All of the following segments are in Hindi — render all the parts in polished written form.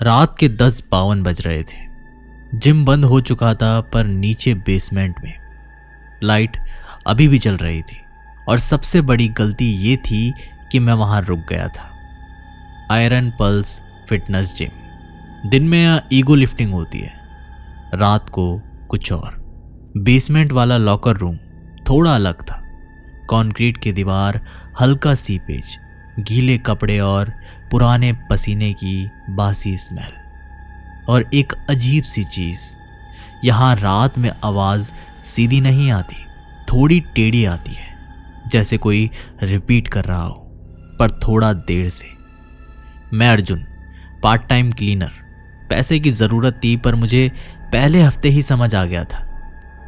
रात के 10:52 बज रहे थे। जिम बंद हो चुका था, पर नीचे बेसमेंट में लाइट अभी भी जल रही थी। और सबसे बड़ी गलती ये थी कि मैं वहां रुक गया था। Iron pulse fitness gym. दिन में यहाँ ईगो लिफ्टिंग होती है, रात को कुछ और। बेसमेंट वाला लॉकर रूम थोड़ा अलग था। कंक्रीट की दीवार, हल्का सीपेज, गीले कपड़े और पुराने पसीने की बासी स्मेल। और एक अजीब सी चीज, यहां रात में आवाज सीधी नहीं आती, थोड़ी टेढ़ी आती है, जैसे कोई रिपीट कर रहा हो, पर थोड़ा देर से। मैं अर्जुन, पार्ट टाइम क्लीनर। पैसे की जरूरत थी, पर मुझे पहले हफ्ते ही समझ आ गया था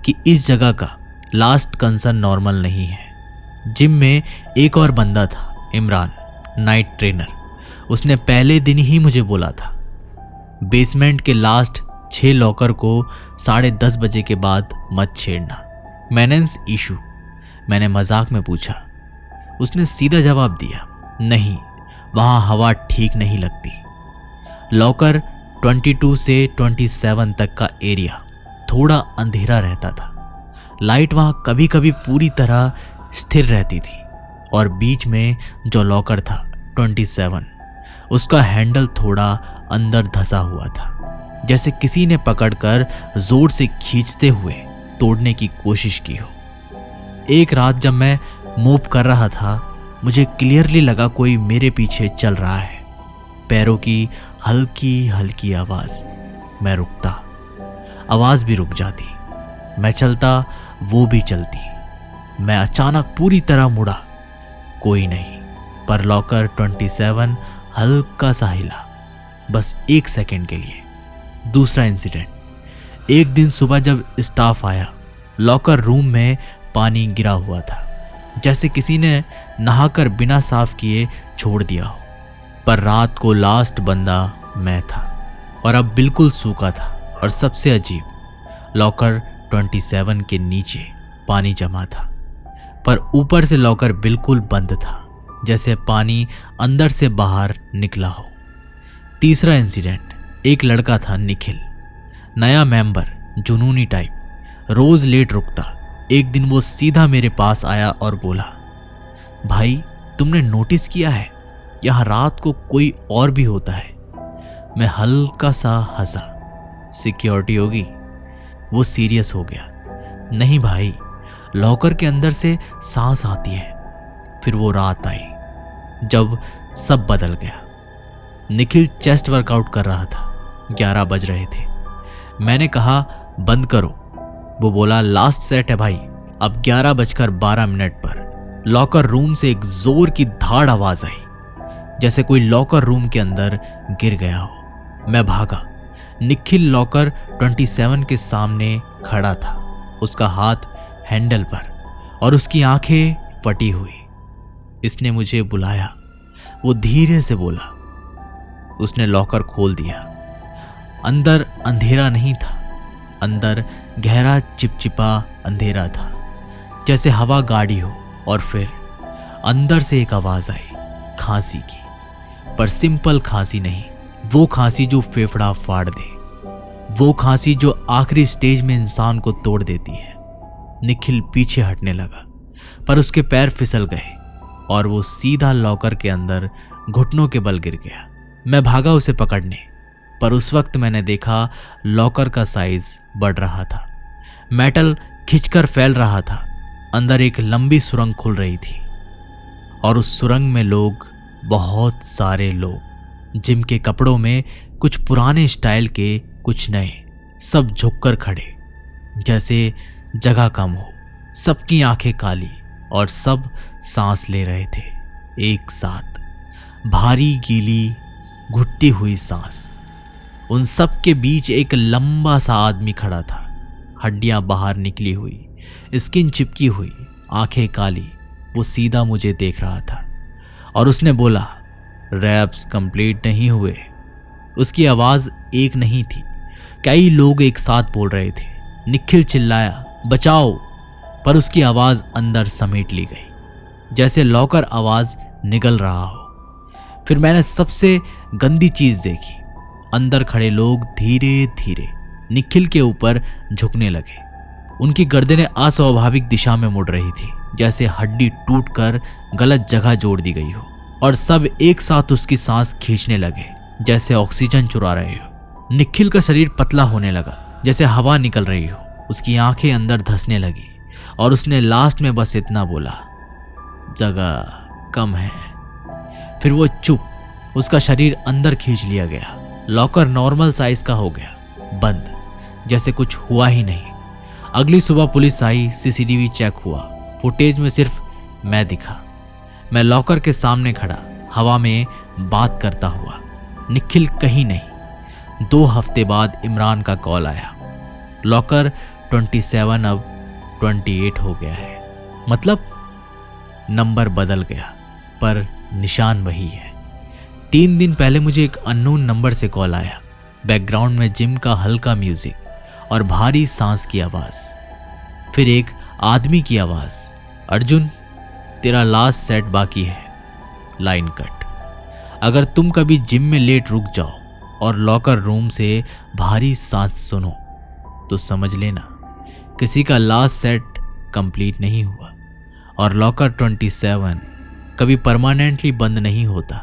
कि इस जगह का लास्ट कंसर्न नॉर्मल नहीं है। जिम में एक और बंदा था, इमरान, नाइट ट्रेनर। उसने पहले दिन ही मुझे बोला था, बेसमेंट के लास्ट 6 लॉकर को 10:30 बजे के बाद मत छेड़ना, मेंटेनेंस इशू। मैंने मजाक में पूछा। उसने सीधा जवाब दिया, नहीं, वहां हवा ठीक नहीं लगती। लॉकर 22 से 27 तक का एरिया थोड़ा अंधेरा रहता था। लाइट वहां कभी कभी पूरी तरह स्थिर रहती थी। और बीच में जो लॉकर था 27, उसका हैंडल थोड़ा अंदर धंसा हुआ था, जैसे किसी ने पकड़कर जोर से खींचते हुए तोड़ने की कोशिश की हो। एक रात जब मैं मूव कर रहा था, मुझे क्लियरली लगा कोई मेरे पीछे चल रहा है। पैरों की हल्की हल्की आवाज। मैं रुकता, आवाज भी रुक जाती। मैं चलता, वो भी चलती। मैं अचानक पूरी तरह मुड़ा, कोई नहीं। पर लॉकर 27 हल्का सा हिला, बस 1 सेकंड के लिए। दूसरा इंसिडेंट, एक दिन सुबह जब स्टाफ आया, लॉकर रूम में पानी गिरा हुआ था, जैसे किसी ने नहाकर बिना साफ किए छोड़ दिया हो। पर रात को लास्ट बंदा मैं था, और अब बिल्कुल सूखा था। और सबसे अजीब, लॉकर 27 के नीचे पानी जमा था, पर ऊपर से लॉकर बिल्कुल बंद था, जैसे पानी अंदर से बाहर निकला हो। तीसरा इंसिडेंट, एक लड़का था, निखिल, नया मेंबर, जुनूनी टाइप, रोज लेट रुकता। एक दिन वो सीधा मेरे पास आया और बोला, भाई तुमने नोटिस किया है, यहां रात को कोई और भी होता है। मैं हल्का सा हंसा, सिक्योरिटी होगी? वो सीरियस हो गया, नहीं भाई, लॉकर के अंदर से सांस आती है। फिर वो रात आई जब सब बदल गया। निखिल चेस्ट वर्कआउट कर रहा था, 11 बज रहे थे। मैंने कहा बंद करो। वो बोला, लास्ट सेट है भाई। अब 11:12 पर लॉकर रूम से एक जोर की धाड़ आवाज आई, जैसे कोई लॉकर रूम के अंदर गिर गया हो। मैं भागा। निखिल लॉकर 27 के सामने खड़ा था, उसका हाथ हैंडल पर और उसकी आंखें फटी हुई। इसने मुझे बुलाया, वो धीरे से बोला। उसने लॉकर खोल दिया। अंदर अंधेरा नहीं था, अंदर गहरा चिपचिपा अंधेरा था, जैसे हवा गाड़ी हो। और फिर अंदर से एक आवाज आई, खांसी की, पर सिंपल खांसी नहीं, वो खांसी जो फेफड़ा फाड़ दे, वो खांसी जो आखिरी स्टेज में इंसान को तोड़ देती है। निखिल पीछे हटने लगा, पर उसके पैर फिसल गए और वो सीधा लॉकर के अंदर घुटनों के बल गिर गया। मैं भागा उसे पकड़ने, पर उस वक्त मैंने देखा लॉकर का साइज बढ़ रहा था, मेटल खिंचकर फैल रहा था। अंदर एक लंबी सुरंग खुल रही थी, और उस सुरंग में लोग, बहुत सारे लोग, जिम के कपड़ों में, कुछ पुराने स्टाइल के, कुछ नए, सब झुककर खड़े, जैसे जगह कम हो। सबकी आंखें काली और सब सांस ले रहे थे एक साथ, भारी गीली घुटती हुई सांस। उन सब के बीच एक लंबा सा आदमी खड़ा था, हड्डियां बाहर निकली हुई, स्किन चिपकी हुई, आंखें काली। वो सीधा मुझे देख रहा था और उसने बोला, रैप्स कंप्लीट नहीं हुए। उसकी आवाज एक नहीं थी, कई लोग एक साथ बोल रहे थे। निखिल चिल्लाया, बचाओ, पर उसकी आवाज अंदर समेट ली गई, जैसे लॉकर आवाज निगल रहा हो। फिर मैंने सबसे गंदी चीज देखी, अंदर खड़े लोग धीरे धीरे निखिल के ऊपर झुकने लगे। उनकी गर्दनें अस्वाभाविक दिशा में मुड़ रही थी, जैसे हड्डी टूटकर गलत जगह जोड़ दी गई हो, और सब एक साथ उसकी सांस खींचने लगे जैसे ऑक्सीजन चुरा रहे हो। निखिल का शरीर पतला होने लगा जैसे हवा निकल रही हो। उसकी आंखें अंदर धंसने लगी और उसने लास्ट में बस इतना बोला, जगह कम है। फिर वो चुप। उसका शरीर अंदर खींच लिया गया। लॉकर नॉर्मल साइज का हो गया, बंद, जैसे कुछ हुआ ही नहीं। अगली सुबह पुलिस आई, सीसीटीवी चेक हुआ। फुटेज में सिर्फ मैं दिखा। मैं लॉकर के सामने खड़ा, हवा में बात करता हुआ। निखिल कहीं नहीं। 2 हफ्ते बाद इमरान का कॉल आया। लॉकर 27 अब 28 हो गया है। मतलब नंबर बदल गया पर निशान वही है। 3 दिन पहले मुझे एक अननोन नंबर से कॉल आया। बैकग्राउंड में जिम का हल्का म्यूजिक और भारी सांस की आवाज। फिर एक आदमी की आवाज, अर्जुन तेरा लास्ट सेट बाकी है, लाइन कट। अगर तुम कभी जिम में लेट रुक जाओ और लॉकर रूम से भारी सांस सुनो तो समझ लेना किसी का लास्ट सेट कंप्लीट नहीं हुआ। और लॉकर 27 कभी परमानेंटली बंद नहीं होता।